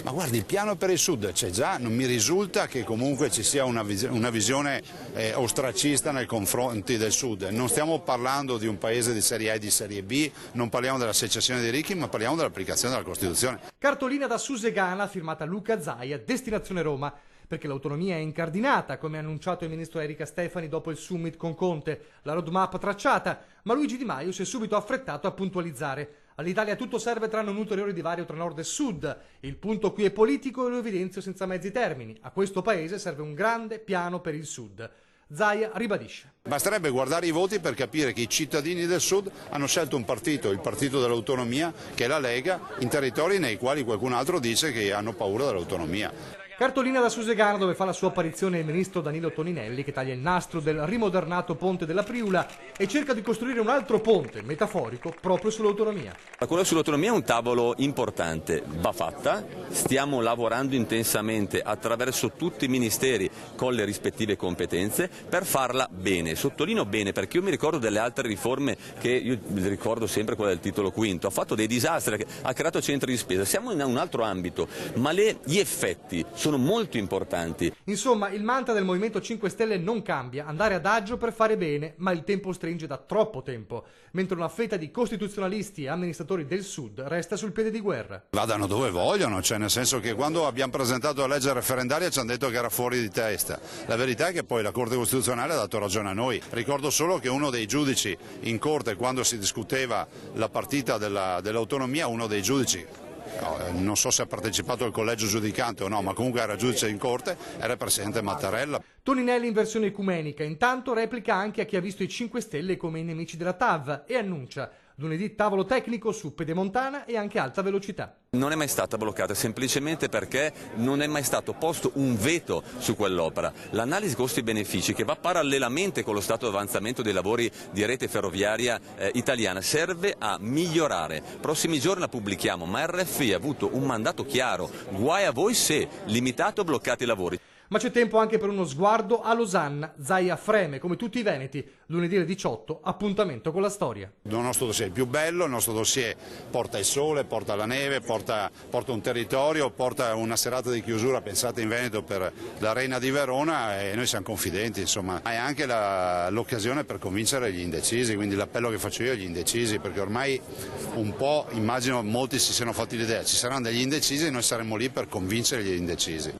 Ma guardi, il piano per il Sud c'è già, non mi risulta che comunque ci sia una visione ostracista nei confronti del Sud. Non stiamo parlando di un paese di serie A e di serie B, non parliamo della secessione dei ricchi, ma parliamo dell'applicazione della Costituzione. Cartolina da Susegana firmata Luca Zaia, destinazione Roma, perché l'autonomia è incardinata, come ha annunciato il ministro Erika Stefani dopo il summit con Conte, la roadmap tracciata, ma Luigi Di Maio si è subito affrettato a puntualizzare. All'Italia tutto serve tranne un ulteriore divario tra nord e sud. Il punto qui è politico e lo evidenzio senza mezzi termini. A questo paese serve un grande piano per il sud. Zaia ribadisce. Basterebbe guardare i voti per capire che i cittadini del Sud hanno scelto un partito, il partito dell'autonomia, che è la Lega, in territori nei quali qualcun altro dice che hanno paura dell'autonomia. Cartolina da Susegana, dove fa la sua apparizione il ministro Danilo Toninelli, che taglia il nastro del rimodernato ponte della Priula e cerca di costruire un altro ponte, metaforico, proprio sull'autonomia. Quello sull'autonomia è un tavolo importante, va fatta, stiamo lavorando intensamente attraverso tutti i ministeri con le rispettive competenze per farla bene. Sottolineo bene perché io mi ricordo delle altre riforme che io ricordo sempre quella del titolo quinto, ha fatto dei disastri, ha creato centri di spesa, siamo in un altro ambito, ma gli effetti sono molto importanti. Insomma, il mantra del Movimento 5 Stelle non cambia, andare adagio per fare bene, ma il tempo stringe da troppo tempo, mentre una fetta di costituzionalisti e amministratori del Sud resta sul piede di guerra. Vadano dove vogliono, cioè nel senso che quando abbiamo presentato la legge referendaria ci hanno detto che era fuori di testa. La verità è che poi la Corte Costituzionale ha dato ragione a noi. Ricordo solo che uno dei giudici in Corte, quando si discuteva la partita dell'autonomia, uno dei giudici, non so se ha partecipato al collegio giudicante o no, ma comunque era giudice in corte, era il presidente Mattarella. Toninelli in versione ecumenica, intanto replica anche a chi ha visto i 5 Stelle come i nemici della TAV e annuncia lunedì tavolo tecnico su Pedemontana e anche alta velocità. Non è mai stata bloccata semplicemente perché non è mai stato posto un veto su quell'opera. L'analisi costi-benefici che va parallelamente con lo stato di avanzamento dei lavori di rete ferroviaria italiana serve a migliorare. Prossimi giorni la pubblichiamo, ma RFI ha avuto un mandato chiaro, guai a voi se limitato o bloccate i lavori. Ma c'è tempo anche per uno sguardo a Losanna. Zaia freme, come tutti i veneti. Lunedì alle 18, appuntamento con la storia. Il nostro dossier è il più bello, il nostro dossier porta il sole, porta la neve, porta un territorio, porta una serata di chiusura pensata in Veneto per l'Arena di Verona e noi siamo confidenti, insomma. È anche l'occasione per convincere gli indecisi, quindi l'appello che faccio io agli indecisi, perché ormai un po', immagino, molti si siano fatti l'idea, ci saranno degli indecisi e noi saremo lì per convincere gli indecisi.